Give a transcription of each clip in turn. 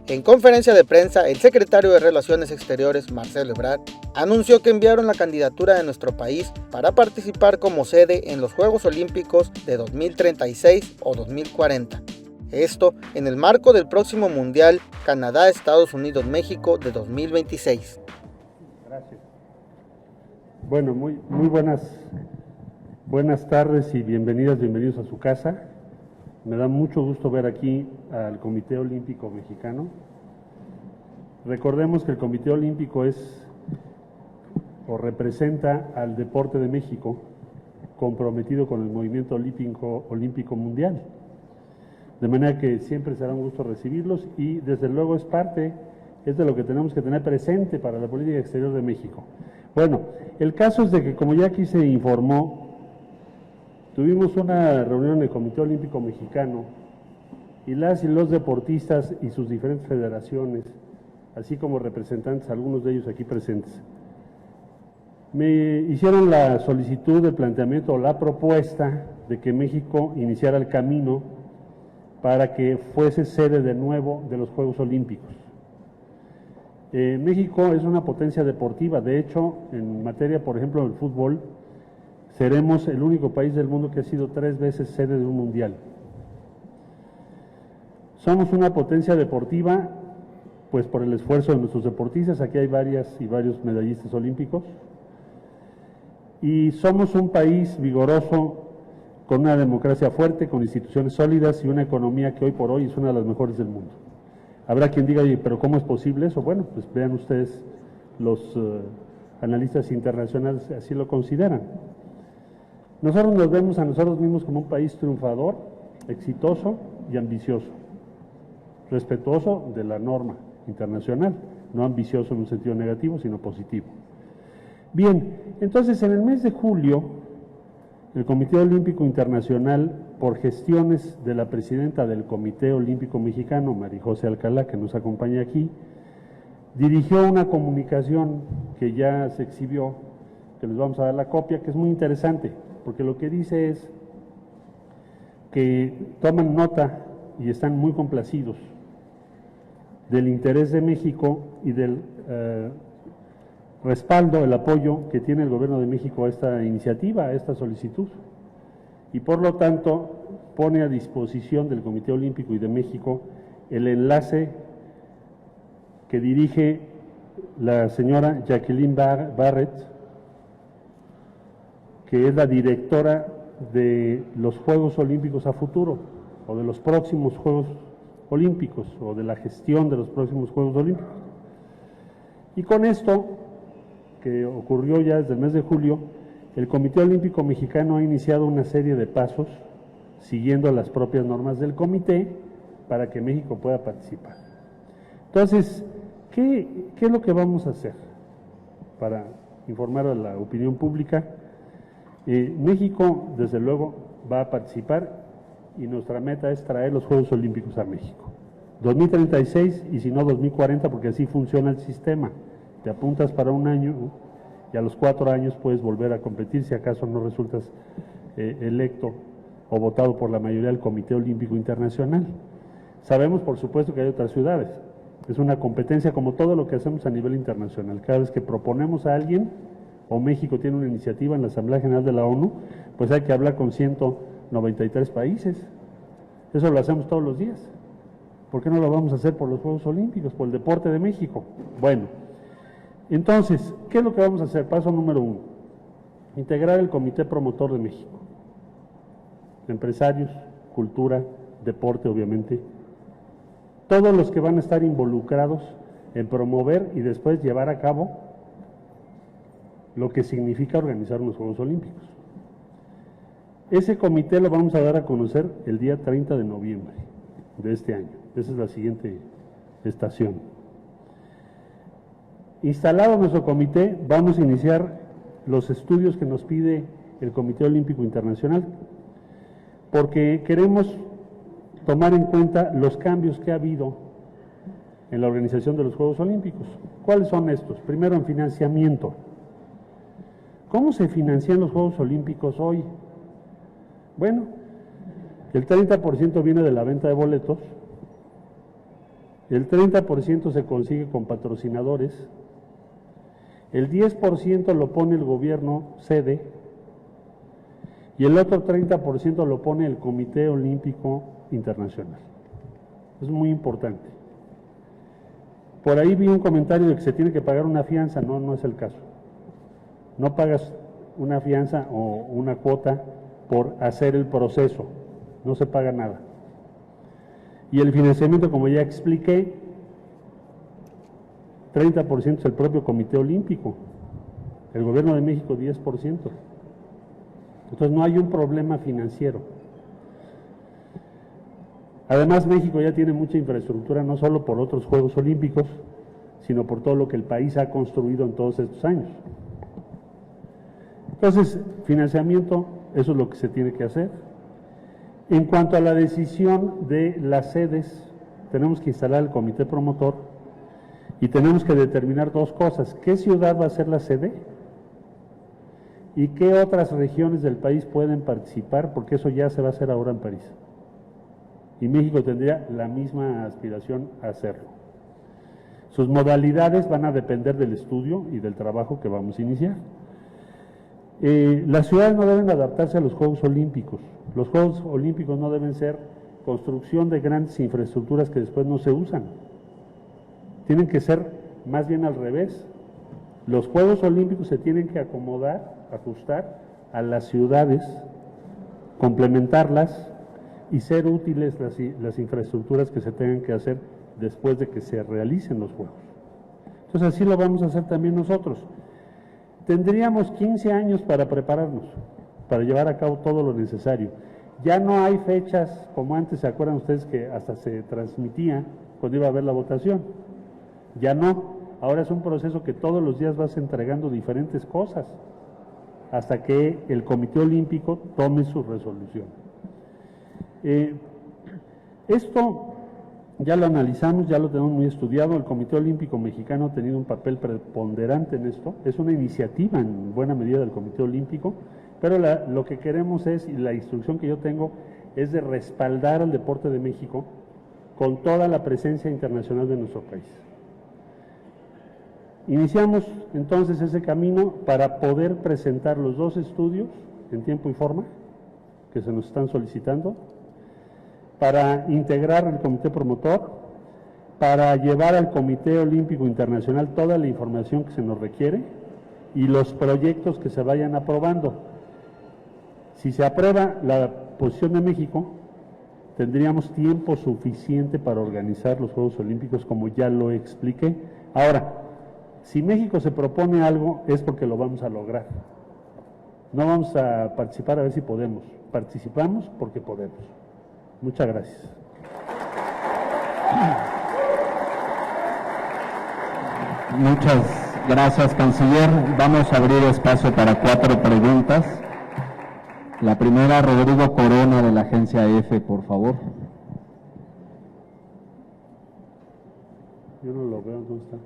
En conferencia de prensa, el secretario de Relaciones Exteriores, Marcelo Ebrard, anunció que enviaron la candidatura de nuestro país para participar como sede en los Juegos Olímpicos de 2036 o 2040. Esto en el marco del próximo Mundial Canadá, Estados Unidos, México de 2026. Gracias. Bueno, muy buenas tardes y bienvenidos a su casa. Me da mucho gusto ver aquí al Comité Olímpico Mexicano. Recordemos que el Comité Olímpico representa al deporte de México comprometido con el movimiento olímpico mundial. De manera que siempre será un gusto recibirlos y desde luego es de lo que tenemos que tener presente para la política exterior de México. Bueno, el caso es de que, como ya aquí se informó, tuvimos una reunión en el Comité Olímpico Mexicano y las y los deportistas y sus diferentes federaciones, así como representantes, algunos de ellos aquí presentes, me hicieron la solicitud, el planteamiento o la propuesta de que México iniciara el camino para que fuese sede de nuevo de los Juegos Olímpicos. México es una potencia deportiva, de hecho, en materia, por ejemplo, del fútbol, seremos el único país del mundo que ha sido 3 veces sede de un mundial. Somos una potencia deportiva, pues por el esfuerzo de nuestros deportistas, aquí hay varios medallistas olímpicos, y somos un país vigoroso, con una democracia fuerte, con instituciones sólidas y una economía que hoy por hoy es una de las mejores del mundo. Habrá quien diga, pero ¿cómo es posible eso? Bueno, pues vean ustedes, los analistas internacionales así lo consideran. Nosotros nos vemos a nosotros mismos como un país triunfador, exitoso y ambicioso, respetuoso de la norma internacional, no ambicioso en un sentido negativo, sino positivo. Bien, entonces en el mes de julio, el Comité Olímpico Internacional, por gestiones de la presidenta del Comité Olímpico Mexicano, María José Alcalá, que nos acompaña aquí, dirigió una comunicación que ya se exhibió, que les vamos a dar la copia, que es muy interesante, porque lo que dice es que toman nota y están muy complacidos del interés de México y del respaldo, el apoyo que tiene el gobierno de México a esta iniciativa, a esta solicitud, y por lo tanto pone a disposición del Comité Olímpico y de México el enlace que dirige la señora Jacqueline Barrett, que es la directora de los Juegos Olímpicos a futuro, o de los próximos Juegos Olímpicos, o de la gestión de los próximos Juegos Olímpicos. Y con esto, que ocurrió ya desde el mes de julio, el Comité Olímpico Mexicano ha iniciado una serie de pasos, siguiendo las propias normas del comité, para que México pueda participar. Entonces, ¿qué es lo que vamos a hacer para informar a la opinión pública? México, desde luego, va a participar y nuestra meta es traer los Juegos Olímpicos a México. 2036 y si no 2040, porque así funciona el sistema. Te apuntas para un año y a los 4 años puedes volver a competir si acaso no resultas electo o votado por la mayoría del Comité Olímpico Internacional. Sabemos, por supuesto, que hay otras ciudades. Es una competencia como todo lo que hacemos a nivel internacional. Cada vez que proponemos a alguien, o México tiene una iniciativa en la Asamblea General de la ONU, pues hay que hablar con 193 países. Eso lo hacemos todos los días. ¿Por qué no lo vamos a hacer por los Juegos Olímpicos, por el deporte de México? Bueno, entonces, ¿qué es lo que vamos a hacer? Paso número 1, integrar el Comité Promotor de México. Empresarios, cultura, deporte, obviamente. Todos los que van a estar involucrados en promover y después llevar a cabo lo que significa organizar unos Juegos Olímpicos. Ese comité lo vamos a dar a conocer el día 30 de noviembre de este año. Esa es la siguiente estación. Instalado nuestro comité, vamos a iniciar los estudios que nos pide el Comité Olímpico Internacional, porque queremos tomar en cuenta los cambios que ha habido en la organización de los Juegos Olímpicos. ¿Cuáles son estos? Primero, en financiamiento. ¿Cómo se financian los Juegos Olímpicos hoy? Bueno, el 30% viene de la venta de boletos, el 30% se consigue con patrocinadores, el 10% lo pone el gobierno sede y el otro 30% lo pone el Comité Olímpico Internacional. Es muy importante. Por ahí vi un comentario de que se tiene que pagar una fianza. No, no es el caso. No pagas una fianza o una cuota por hacer el proceso, no se paga nada. Y el financiamiento, como ya expliqué, 30% es el propio Comité Olímpico, el Gobierno de México 10%. Entonces no hay un problema financiero. Además, México ya tiene mucha infraestructura, no solo por otros Juegos Olímpicos, sino por todo lo que el país ha construido en todos estos años. Entonces, financiamiento, eso es lo que se tiene que hacer. En cuanto a la decisión de las sedes, tenemos que instalar el comité promotor y tenemos que determinar dos cosas: ¿qué ciudad va a ser la sede? ¿Y qué otras regiones del país pueden participar? Porque eso ya se va a hacer ahora en París. Y México tendría la misma aspiración a hacerlo. Sus modalidades van a depender del estudio y del trabajo que vamos a iniciar. Las ciudades no deben adaptarse a los Juegos Olímpicos. Los Juegos Olímpicos no deben ser construcción de grandes infraestructuras que después no se usan. Tienen que ser más bien al revés. Los Juegos Olímpicos se tienen que acomodar, ajustar a las ciudades, complementarlas y ser útiles las infraestructuras que se tengan que hacer después de que se realicen los Juegos. Entonces así lo vamos a hacer también nosotros. Tendríamos 15 años para prepararnos, para llevar a cabo todo lo necesario. Ya no hay fechas como antes, ¿se acuerdan ustedes que hasta se transmitía cuando iba a haber la votación? Ya no, ahora es un proceso que todos los días vas entregando diferentes cosas hasta que el Comité Olímpico tome su resolución. Esto ya lo analizamos, ya lo tenemos muy estudiado. El Comité Olímpico Mexicano ha tenido un papel preponderante en esto. Es una iniciativa en buena medida del Comité Olímpico, pero lo que queremos es, y la instrucción que yo tengo, es de respaldar al deporte de México con toda la presencia internacional de nuestro país. Iniciamos entonces ese camino para poder presentar los dos estudios en tiempo y forma que se nos están solicitando, para integrar el comité promotor, para llevar al Comité Olímpico Internacional toda la información que se nos requiere y los proyectos que se vayan aprobando. Si se aprueba la posición de México, tendríamos tiempo suficiente para organizar los Juegos Olímpicos, como ya lo expliqué. Ahora, si México se propone algo, es porque lo vamos a lograr. No vamos a participar a ver si podemos. Participamos porque podemos. Muchas gracias. Muchas gracias, canciller. Vamos a abrir espacio para 4 preguntas. La primera, Rodrigo Corona, de la agencia EFE, por favor. Yo no lo veo, ¿dónde está?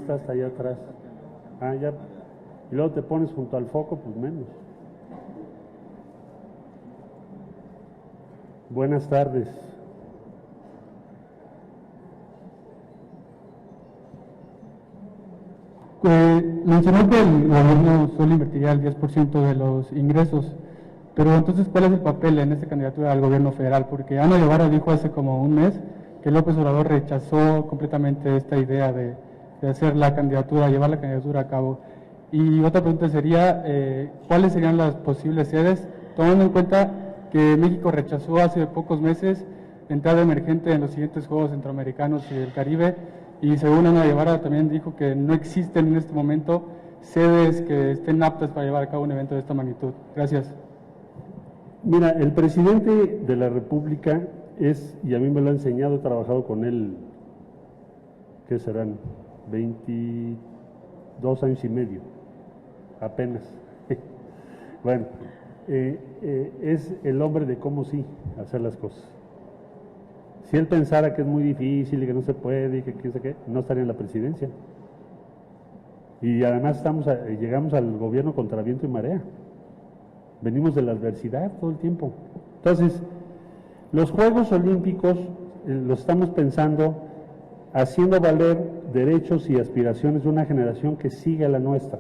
Está hasta allá atrás. Ah, ya. Y luego te pones junto al foco, pues menos. Buenas tardes. Mencionó que el gobierno solo invertiría el 10% de los ingresos, pero entonces, ¿cuál es el papel en esta candidatura al gobierno federal? Porque Ana Guevara dijo hace como un mes que López Obrador rechazó completamente esta idea de hacer la candidatura, llevar la candidatura a cabo. Y otra pregunta sería, ¿cuáles serían las posibles sedes, tomando en cuenta que México rechazó hace pocos meses entrada emergente en los siguientes Juegos Centroamericanos y del Caribe? Y según Ana Guevara también dijo que no existen en este momento sedes que estén aptas para llevar a cabo un evento de esta magnitud. Gracias. Mira, el presidente de la República es, y a mí me lo ha enseñado, he trabajado con él, ¿qué serán? 22 años y medio, apenas. Bueno, es el hombre de cómo sí hacer las cosas. Si él pensara que es muy difícil y que no se puede y que quién sabe qué, no estaría en la presidencia. Y además llegamos al gobierno contra viento y marea. Venimos de la adversidad todo el tiempo. Entonces, los Juegos Olímpicos los estamos pensando haciendo valer derechos y aspiraciones de una generación que sigue a la nuestra.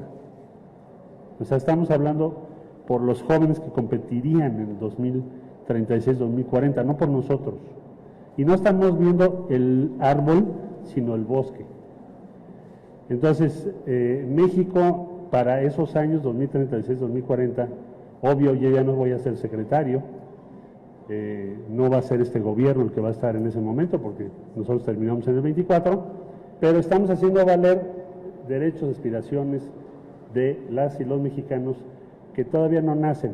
O sea, estamos hablando por los jóvenes que competirían en el 2036, 2040, no por nosotros. Y no estamos viendo el árbol, sino el bosque. Entonces, México, para esos años, 2036, 2040, obvio, yo ya no voy a ser secretario, no va a ser este gobierno el que va a estar en ese momento, porque nosotros terminamos en el 24, pero estamos haciendo valer derechos, aspiraciones de las y los mexicanos que todavía no nacen.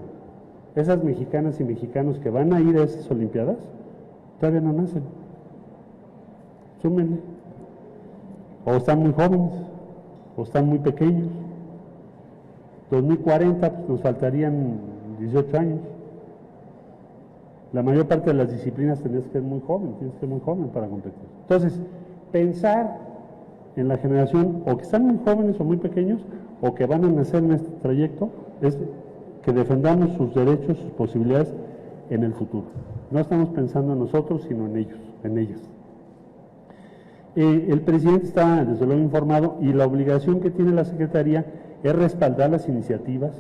Esas mexicanas y mexicanos que van a ir a esas Olimpiadas, todavía no nacen. Súmenle. O están muy jóvenes, o están muy pequeños. 2040, pues nos faltarían 18 años. La mayor parte de las disciplinas tienes que ser muy joven para competir. Entonces, pensar en la generación, o que están muy jóvenes o muy pequeños, o que van a nacer en este trayecto, es que defendamos sus derechos, sus posibilidades en el futuro. No estamos pensando en nosotros, sino en ellos, en ellas. El presidente está, desde luego, informado, y la obligación que tiene la Secretaría es respaldar las iniciativas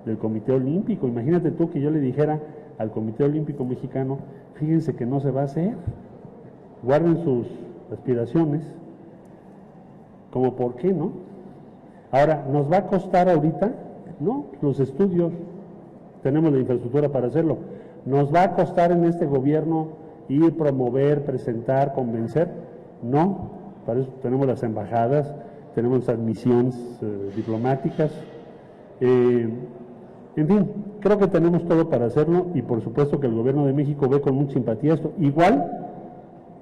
del Comité Olímpico. Imagínate tú que yo le dijera al Comité Olímpico Mexicano, fíjense que no se va a hacer, guarden sus aspiraciones, como por qué, ¿no? Ahora, ¿nos va a costar ahorita? No, los estudios, tenemos la infraestructura para hacerlo. ¿Nos va a costar en este gobierno ir, promover, presentar, convencer? No, para eso tenemos las embajadas, tenemos las misiones diplomáticas, en fin, creo que tenemos todo para hacerlo, y por supuesto que el gobierno de México ve con mucha simpatía esto, igual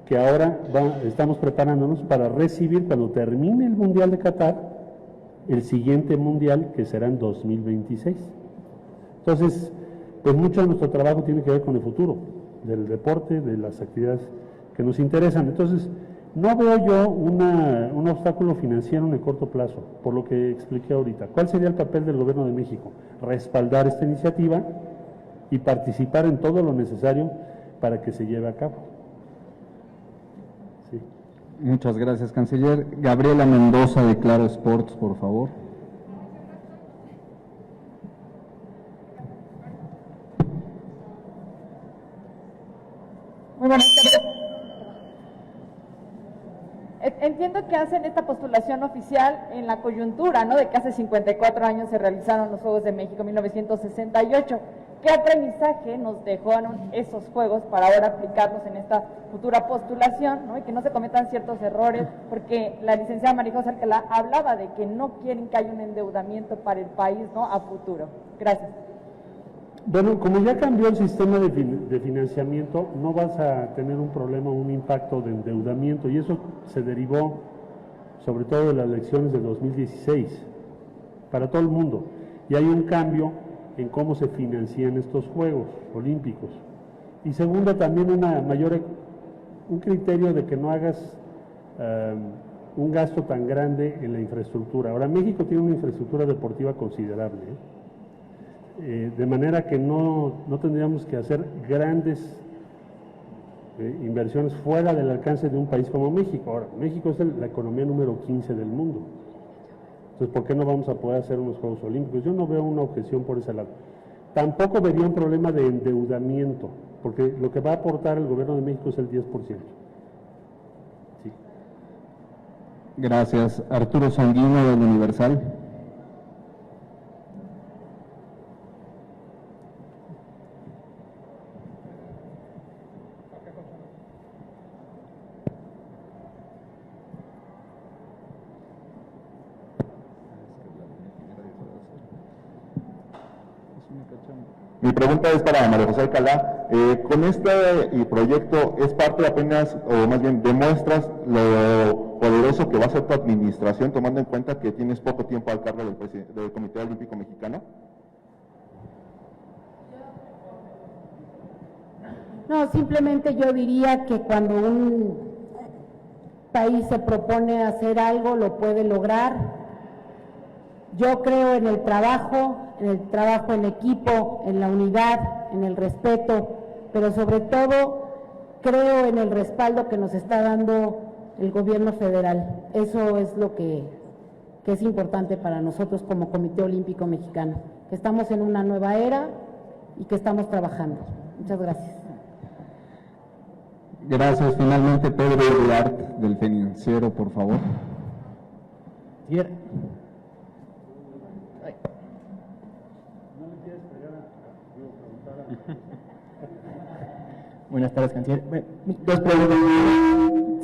que ahora estamos preparándonos para recibir, cuando termine el Mundial de Qatar, el siguiente Mundial, que será en 2026. Entonces, pues mucho de nuestro trabajo tiene que ver con el futuro del deporte, de las actividades que nos interesan. Entonces, no veo yo un obstáculo financiero en el corto plazo, por lo que expliqué ahorita. ¿Cuál sería el papel del gobierno de México? Respaldar esta iniciativa y participar en todo lo necesario para que se lleve a cabo. Sí. Muchas gracias, canciller. Gabriela Mendoza, de Claro Sports, por favor. Muy buenas tardes. Entiendo que hacen esta postulación oficial en la coyuntura, ¿no?, de que hace 54 años se realizaron los Juegos de México, 1968. ¿Qué aprendizaje nos dejaron esos Juegos para ahora aplicarlos en esta futura postulación, ¿no?, y que no se cometan ciertos errores? Porque la licenciada María José Alcalá hablaba de que no quieren que haya un endeudamiento para el país, ¿no?, a futuro. Gracias. Bueno, como ya cambió el sistema de financiamiento, no vas a tener un problema, un impacto de endeudamiento, y eso se derivó sobre todo de las elecciones de 2016 para todo el mundo, y hay un cambio en cómo se financian estos Juegos Olímpicos. Y segundo, también un criterio de que no hagas un gasto tan grande en la infraestructura. Ahora, México tiene una infraestructura deportiva considerable, de manera que no tendríamos que hacer grandes inversiones fuera del alcance de un país como México. Ahora, México es la economía número 15 del mundo. Entonces, ¿por qué no vamos a poder hacer unos Juegos Olímpicos? Yo no veo una objeción por ese lado. Tampoco vería un problema de endeudamiento, porque lo que va a aportar el gobierno de México es el 10%. Sí. Gracias. Arturo Sanguino, del Universal. Mi pregunta es para María José Alcalá. Con este proyecto, ¿es parte apenas, o más bien demuestras lo poderoso que va a ser tu administración, tomando en cuenta que tienes poco tiempo al cargo del Comité Olímpico Mexicano? No, simplemente yo diría que cuando un país se propone hacer algo, lo puede lograr. Yo creo en el trabajo en equipo, en la unidad, en el respeto, pero sobre todo creo en el respaldo que nos está dando el gobierno federal. Eso es lo que es importante para nosotros como Comité Olímpico Mexicano, que estamos en una nueva era y que estamos trabajando. Muchas gracias. Gracias. Finalmente, Pedro Uriarte, del Financiero, por favor. Buenas tardes, canciller. Dos preguntas.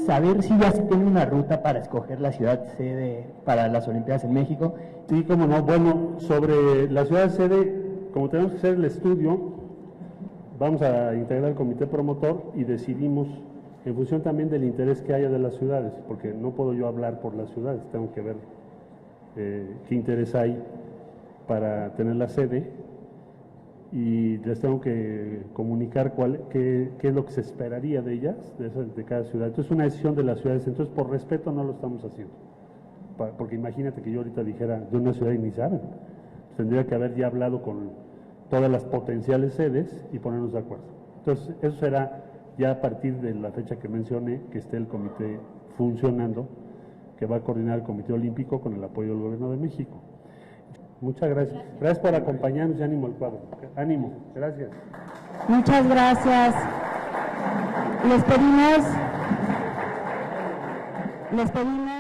Saber si ya se tiene una ruta para escoger la ciudad sede para las Olimpiadas en México. Sí, cómo no. Bueno, sobre la ciudad sede, como tenemos que hacer el estudio, vamos a integrar el comité promotor y decidimos, en función también del interés que haya de las ciudades, porque no puedo yo hablar por las ciudades, tengo que ver qué interés hay para tener la sede, y les tengo que comunicar qué es lo que se esperaría de ellas, de cada ciudad. Entonces es una decisión de las ciudades, entonces por respeto no lo estamos haciendo, porque imagínate que yo ahorita dijera de una ciudad y ni saben, tendría que haber ya hablado con todas las potenciales sedes y ponernos de acuerdo. Entonces eso será ya a partir de la fecha que mencioné, que esté el comité funcionando, que va a coordinar el Comité Olímpico con el apoyo del Gobierno de México. Muchas gracias. Gracias por acompañarnos y ánimo al cuadro. Ánimo. Gracias. Muchas gracias. Les pedimos